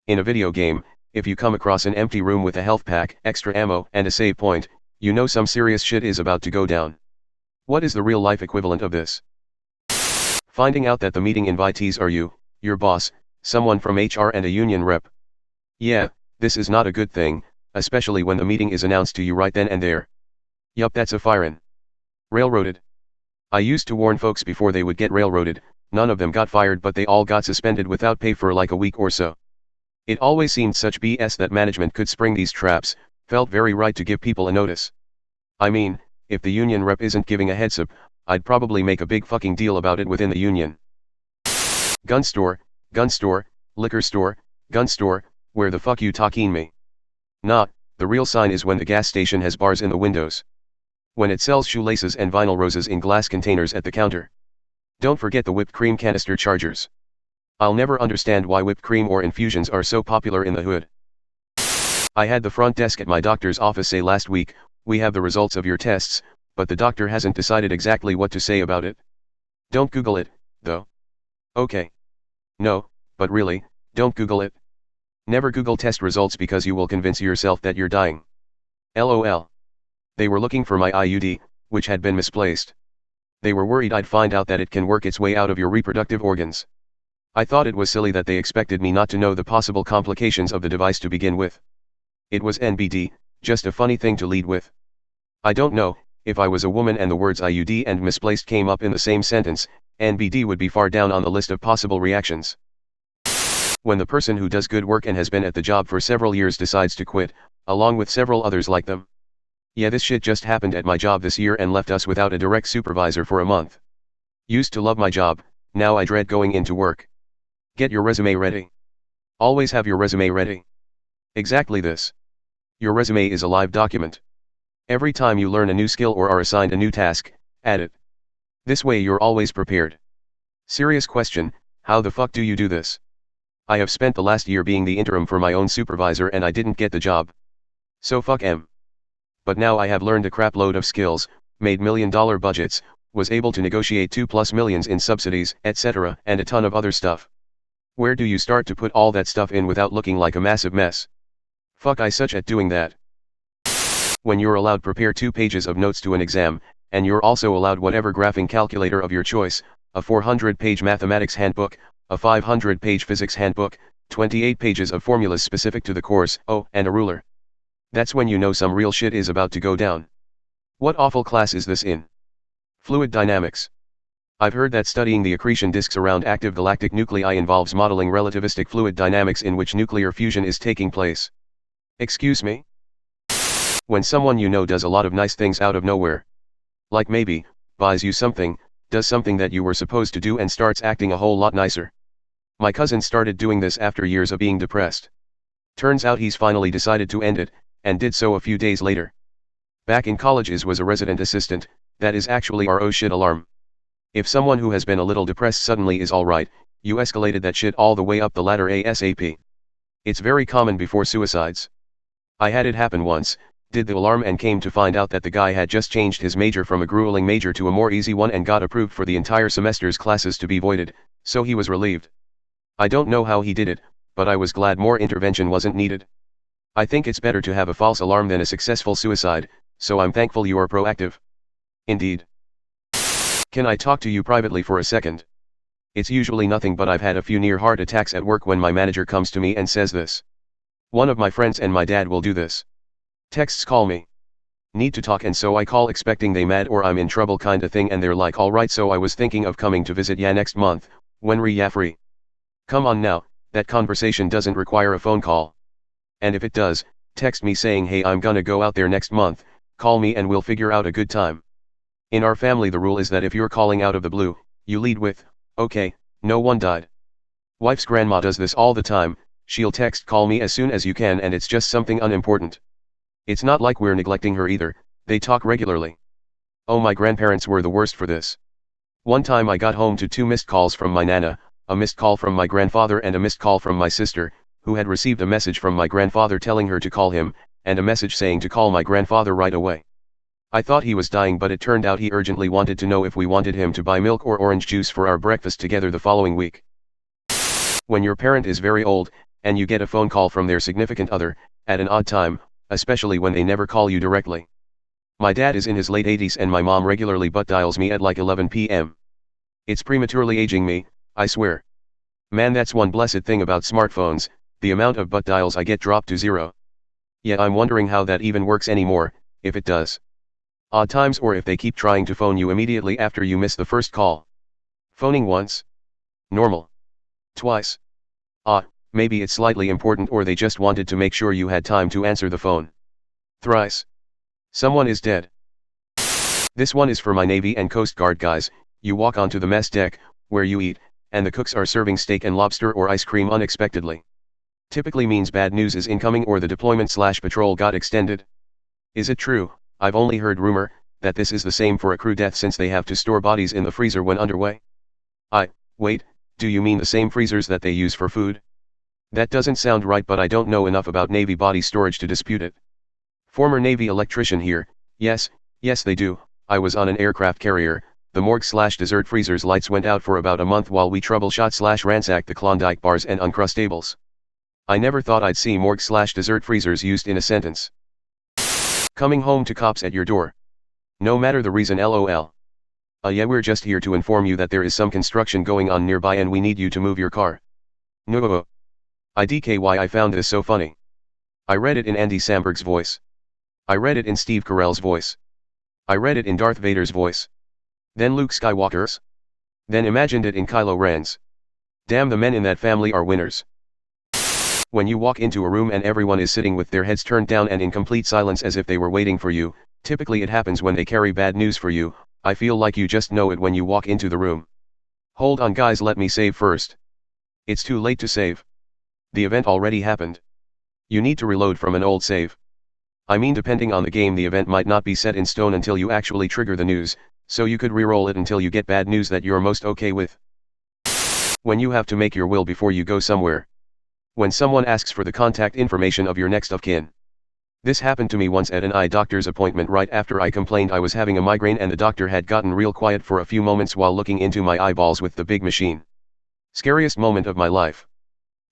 In a video game, if you come across an empty room with a health pack, extra ammo, and a save point, you know some serious shit is about to go down. What is the real-life equivalent of this? Finding out that the meeting invitees are you, your boss, someone from HR and a union rep. Yeah, this is not a good thing, especially when the meeting is announced to you right then and there. Yup, that's a firin'. Railroaded. I used to warn folks before they would get railroaded. None of them got fired, but they all got suspended without pay for like a week or so. It always seemed such BS that management could spring these traps. Felt very right to give people a notice. I mean, if the union rep isn't giving a heads up, I'd probably make a big fucking deal about it within the union. Gun store, liquor store, gun store, where the fuck you talking me? Nah, the real sign is when the gas station has bars in the windows. When it sells shoelaces and vinyl roses in glass containers at the counter. Don't forget the whipped cream canister chargers. I'll never understand why whipped cream or infusions are so popular in the hood. I had the front desk at my doctor's office say last week, "We have the results of your tests, but the doctor hasn't decided exactly what to say about it. Don't Google it, though." Okay. No, but really, don't Google it. Never Google test results because you will convince yourself that you're dying. LOL. They were looking for my IUD, which had been misplaced. They were worried I'd find out that it can work its way out of your reproductive organs. I thought it was silly that they expected me not to know the possible complications of the device to begin with. It was NBD, just a funny thing to lead with. I don't know, if I was a woman and the words IUD and misplaced came up in the same sentence, NBD would be far down on the list of possible reactions. When the person who does good work and has been at the job for several years decides to quit, along with several others like them. Yeah, this shit just happened at my job this year and left us without a direct supervisor for a month. Used to love my job, now I dread going into work. Get your resume ready. Always have your resume ready. Exactly this. Your resume is a live document. Every time you learn a new skill or are assigned a new task, add it. This way you're always prepared. Serious question, how the fuck do you do this? I have spent the last year being the interim for my own supervisor and I didn't get the job. So fuck em. But now I have learned a crap load of skills, made $1 million budgets, was able to negotiate 2+ millions in subsidies, etc., and a ton of other stuff. Where do you start to put all that stuff in without looking like a massive mess? Fuck, I such at doing that. When you're allowed prepare 2 pages of notes to an exam, and you're also allowed whatever graphing calculator of your choice, a 400-page mathematics handbook, a 500-page physics handbook, 28 pages of formulas specific to the course, oh, and a ruler. That's when you know some real shit is about to go down. What awful class is this in? Fluid dynamics. I've heard that studying the accretion disks around active galactic nuclei involves modeling relativistic fluid dynamics in which nuclear fusion is taking place. Excuse me? When someone you know does a lot of nice things out of nowhere. Like maybe, buys you something, does something that you were supposed to do and starts acting a whole lot nicer. My cousin started doing this after years of being depressed. Turns out he's finally decided to end it, and did so a few days later. Back in college was a resident assistant, that is actually our oh shit alarm. If someone who has been a little depressed suddenly is alright, you escalated that shit all the way up the ladder ASAP. It's very common before suicides. I had it happen once, did the alarm and came to find out that the guy had just changed his major from a grueling major to a more easy one and got approved for the entire semester's classes to be voided, so he was relieved. I don't know how he did it, but I was glad more intervention wasn't needed. I think it's better to have a false alarm than a successful suicide, so I'm thankful you are proactive. Indeed. Can I talk to you privately for a second? It's usually nothing, but I've had a few near heart attacks at work when my manager comes to me and says this. One of my friends and my dad will do this. Texts call me. Need to talk, and so I call expecting they mad or I'm in trouble kinda thing, and they're like, alright, so I was thinking of coming to visit ya next month, when ya free? Come on now, that conversation doesn't require a phone call. And if it does, text me saying, hey, I'm gonna go out there next month, call me and we'll figure out a good time. In our family the rule is that if you're calling out of the blue, you lead with, okay, no one died. Wife's grandma does this all the time, she'll text call me as soon as you can and it's just something unimportant. It's not like we're neglecting her either, they talk regularly. Oh, my grandparents were the worst for this. One time I got home to 2 missed calls from my nana, a missed call from my grandfather and a missed call from my sister, who had received a message from my grandfather telling her to call him, and a message saying to call my grandfather right away. I thought he was dying, but it turned out he urgently wanted to know if we wanted him to buy milk or orange juice for our breakfast together the following week. When your parent is very old, and you get a phone call from their significant other, at an odd time, especially when they never call you directly. My dad is in his late 80s and my mom regularly butt dials me at like 11 p.m. It's prematurely aging me, I swear. Man, that's one blessed thing about smartphones, the amount of butt dials I get dropped to zero. Yeah, I'm wondering how that even works anymore, if it does. Odd times, or if they keep trying to phone you immediately after you miss the first call. Phoning once? Normal. Twice? Maybe it's slightly important, or they just wanted to make sure you had time to answer the phone. Thrice? Someone is dead. This one is for my Navy and Coast Guard guys. You walk onto the mess deck, where you eat, and the cooks are serving steak and lobster or ice cream unexpectedly. Typically means bad news is incoming or the deployment/patrol got extended. Is it true? I've only heard rumor that this is the same for a crew death since they have to store bodies in the freezer when underway. Wait, do you mean the same freezers that they use for food? That doesn't sound right, but I don't know enough about Navy body storage to dispute it. Former Navy electrician here. Yes, they do. I was on an aircraft carrier. The morgue/dessert freezer's lights went out for about a month while we troubleshot/ransacked the Klondike bars and Uncrustables. I never thought I'd see morgue/dessert freezers used in a sentence. Coming home to cops at your door. No matter the reason, lol. Yeah, we're just here to inform you that there is some construction going on nearby and we need you to move your car. No. I found this so funny. I read it in Andy Samberg's voice. I read it in Steve Carell's voice. I read it in Darth Vader's voice. Then Luke Skywalker's. Then imagined it in Kylo Ren's. Damn, the men in that family are winners. When you walk into a room and everyone is sitting with their heads turned down and in complete silence as if they were waiting for you, typically it happens when they carry bad news for you. I feel like you just know it when you walk into the room. Hold on guys, let me save first. It's too late to save. The event already happened. You need to reload from an old save. I mean, depending on the game, the event might not be set in stone until you actually trigger the news, so you could re-roll it until you get bad news that you're most okay with. When you have to make your will before you go somewhere. When someone asks for the contact information of your next of kin. This happened to me once at an eye doctor's appointment right after I complained I was having a migraine, and the doctor had gotten real quiet for a few moments while looking into my eyeballs with the big machine. Scariest moment of my life.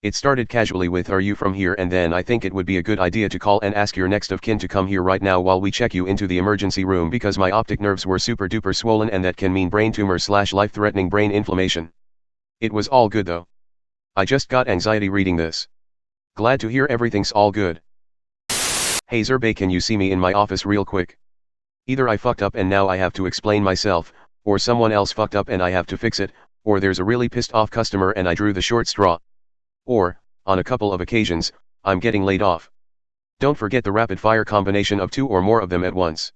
It started casually with, "Are you from here?" and then, "I think it would be a good idea to call and ask your next of kin to come here right now while we check you into the emergency room because my optic nerves were super duper swollen and that can mean brain tumor/life-threatening brain inflammation." It was all good though. I just got anxiety reading this. Glad to hear everything's all good. Hey Zerbay, can you see me in my office real quick? Either I fucked up and now I have to explain myself, or someone else fucked up and I have to fix it, or there's a really pissed off customer and I drew the short straw. Or, on a couple of occasions, I'm getting laid off. Don't forget the rapid fire combination of two or more of them at once.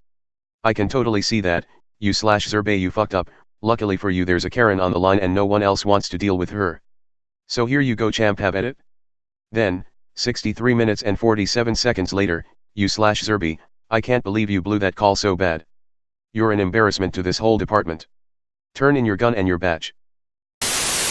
I can totally see that. You/Zerbay, you fucked up. Luckily for you, there's a Karen on the line and no one else wants to deal with her. So here you go, champ, have at it. Then, 63 minutes and 47 seconds later, you/Zerbay, I can't believe you blew that call so bad. You're an embarrassment to this whole department. Turn in your gun and your badge.